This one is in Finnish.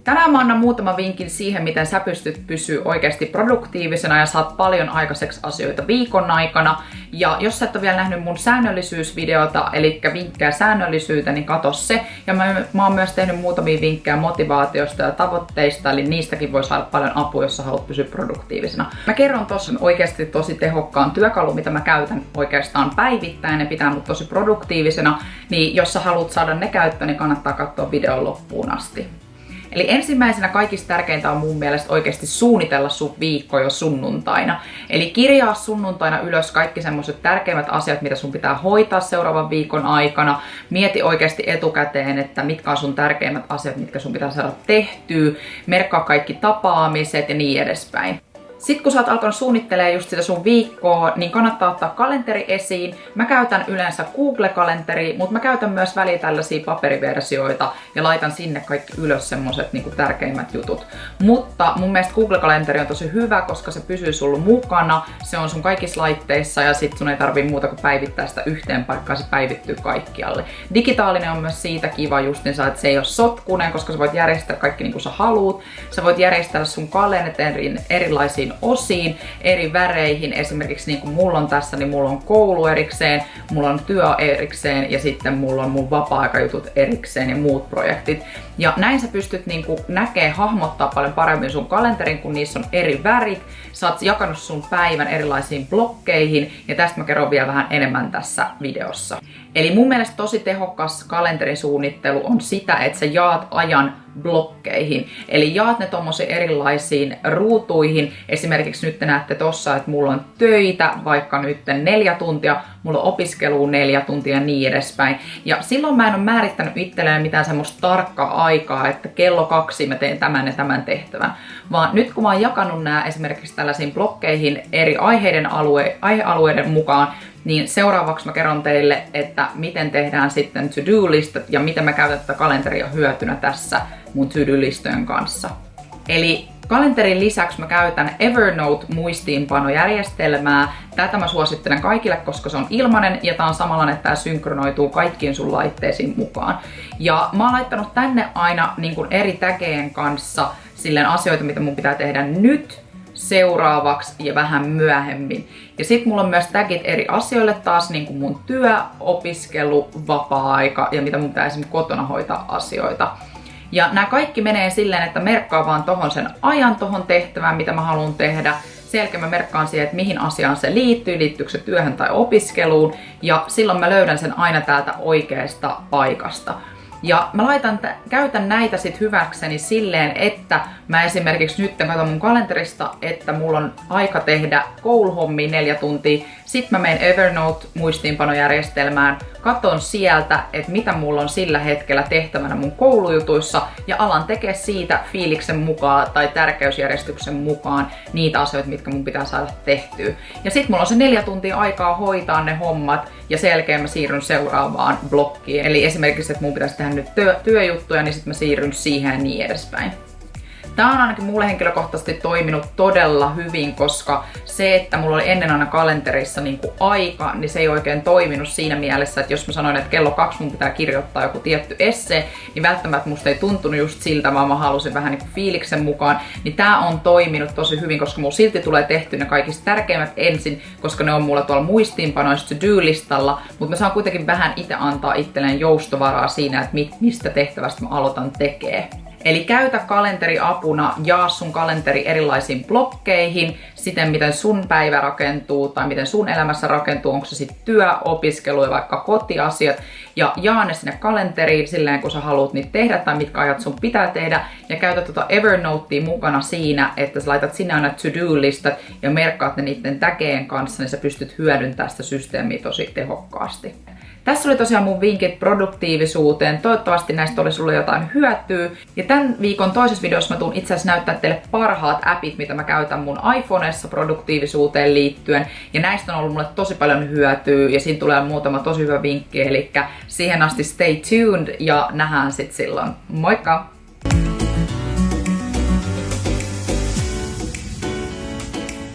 Tänään mä annan muutaman vinkin siihen, miten sä pystyt pysyä oikeasti produktiivisena ja saat paljon aikaiseksi asioita viikon aikana. Ja jos sä et ole vielä nähnyt mun säännöllisyysvideota, eli vinkkejä säännöllisyyteen, niin katso se. Ja mä oon myös tehnyt muutamia vinkkejä motivaatiosta ja tavoitteista, eli niistäkin voi saada paljon apua, jos sä haluat pysyä produktiivisena. Mä kerron tossa oikeasti tosi tehokkaan työkalu, mitä mä käytän oikeastaan päivittäin. Ne pitää mut tosi produktiivisena, niin jos sä haluat saada ne käyttöön, niin kannattaa katsoa videon loppuun asti. Eli ensimmäisenä kaikista tärkeintä on mun mielestä oikeasti suunnitella sun viikko jo sunnuntaina. Eli kirjaa sunnuntaina ylös kaikki semmoiset tärkeimmät asiat, mitä sun pitää hoitaa seuraavan viikon aikana. Mieti oikeasti etukäteen, että mitkä on sun tärkeimmät asiat, mitkä sun pitää saada tehtyä. Merkkaa kaikki tapaamiset ja niin edespäin. Sitten kun sä oot alkanut suunnittelemaan just sitä sun viikkoa, niin kannattaa ottaa kalenteri esiin. Mä käytän yleensä Google-kalenteri, mutta mä käytän myös väliin tällaisia paperiversioita ja laitan sinne kaikki ylös semmoset niinku tärkeimmät jutut. Mutta mun mielestä Google-kalenteri on tosi hyvä, koska se pysyy sulla mukana, se on sun kaikissa laitteissa ja sit sun ei tarvii muuta kuin päivittää sitä yhteen paikkaan, se päivittyy kaikkialle. Digitaalinen on myös siitä kiva justinsa, että se ei ole sotkunen, koska sä voit järjestää kaikki niin kuin sä haluut. Sä voit järjestää sun kalenterin erilaisiin osiin, eri väreihin. Esimerkiksi niin kuin mulla on tässä, niin mulla on koulu erikseen, mulla on työ erikseen ja sitten mulla on mun vapaa-aikajutut erikseen ja muut projektit. Ja näin sä pystyt niin kuin näkemään, hahmottaa paljon paremmin sun kalenterin, kun niissä on eri värit. Sä oot jakanut sun päivän erilaisiin blokkeihin ja tästä mä kerron vielä vähän enemmän tässä videossa. Eli mun mielestä tosi tehokas kalenterin suunnittelu on sitä, että sä jaat ajan blokkeihin. Eli jaat ne tommosiin erilaisiin ruutuihin. Esimerkiksi nyt te näette tossa, että mulla on töitä vaikka nyt 4 tuntia, mulla on opiskelua 4 tuntia ja niin edespäin. Ja silloin mä en ole määrittänyt itselleen mitään semmoista tarkkaa aikaa, että kello 2 mä teen tämän ja tämän tehtävän. Vaan nyt kun mä oon jakanut nämä esimerkiksi tällaisiin blokkeihin eri aihealueiden mukaan, niin seuraavaksi mä kerron teille, että miten tehdään sitten to-do-listat ja miten mä käytän tätä kalenteria hyötynä tässä mun to-do-listojen kanssa. Eli kalenterin lisäksi mä käytän Evernote-muistiinpanojärjestelmää. Tätä mä suosittelen kaikille, koska se on ilmainen ja tää on samanlainen, että tää synkronoituu kaikkiin sun laitteisiin mukaan. Ja mä oon laittanut tänne aina niin kuin eri tägeen kanssa silleen asioita, mitä mun pitää tehdä nyt, seuraavaksi ja vähän myöhemmin. Ja sit mulla on myös tagit eri asioille taas, niin kuin mun työ, opiskelu, vapaa-aika ja mitä mun pitää esimerkiksi kotona hoitaa asioita. Ja nämä kaikki menee silleen, että merkkaa vaan tohon sen ajan tohon tehtävään, mitä mä haluan tehdä. Sen jälkeen mä merkkaan siihen, että mihin asiaan se liittyy, liittyykö se työhön tai opiskeluun. Ja silloin mä löydän sen aina täältä oikeasta paikasta. Ja mä käytän näitä sit hyväkseni silleen, että mä esimerkiksi nyt katson mun kalenterista, että mulla on aika tehdä kouluhommia 4 tuntia. Sitten mä menen Evernote-muistiinpanojärjestelmään, katon sieltä, että mitä mulla on sillä hetkellä tehtävänä mun koulujutuissa ja alan tekee siitä fiiliksen mukaan tai tärkeysjärjestyksen mukaan niitä asioita, mitkä mun pitää saada tehtyä. Ja sit mulla on se 4 tuntia aikaa hoitaa ne hommat ja sen jälkeen mä siirryn seuraavaan blokkiin. Eli esimerkiksi, että mun pitäisi tehdä nyt työjuttuja, niin sit mä siirryn siihen ja niin edespäin. Tää on ainakin mulle henkilökohtaisesti toiminut todella hyvin, koska se, että mulla oli ennen aina kalenterissa niin kuin aika, niin se ei oikein toiminut siinä mielessä, että jos mä sanoin, että kello 2 mun pitää kirjoittaa joku tietty esse, niin välttämättä musta ei tuntunut just siltä, vaan mä halusin vähän niin kuin fiiliksen mukaan. Niin tää on toiminut tosi hyvin, koska mulla silti tulee tehty ne kaikista tärkeimmät ensin, koska ne on mulla tuolla muistiinpanoissa to-do-listalla, mutta mä saan kuitenkin vähän itse antaa itselleen joustovaraa siinä, että mistä tehtävästä mä aloitan tekee. Eli käytä kalenteri apuna, jaa sun kalenteri erilaisiin blokkeihin, siten miten sun päivä rakentuu tai miten sun elämässä rakentuu, onko se sitten työ, opiskelu ja vaikka kotiasiat. Ja jaa ne sinne kalenteriin silleen, kun sä haluat niitä tehdä tai mitkä ajat sun pitää tehdä. Ja käytä tuota Evernotea mukana siinä, että sä laitat sinne aina to-do-listat ja merkkaat ne niiden tageen kanssa, niin sä pystyt hyödyntämään sitä systeemiä tosi tehokkaasti. Tässä oli tosiaan mun vinkit produktiivisuuteen. Toivottavasti näistä oli sulle jotain hyötyä. Ja tämän viikon toisessa videossa mä tuun itse asiassa näyttää teille parhaat appit, mitä mä käytän mun iPhoneessa produktiivisuuteen liittyen. Ja näistä on ollut mulle tosi paljon hyötyä ja siinä tulee muutama tosi hyvä vinkki. Eli siihen asti stay tuned ja nähdään sit silloin. Moikka!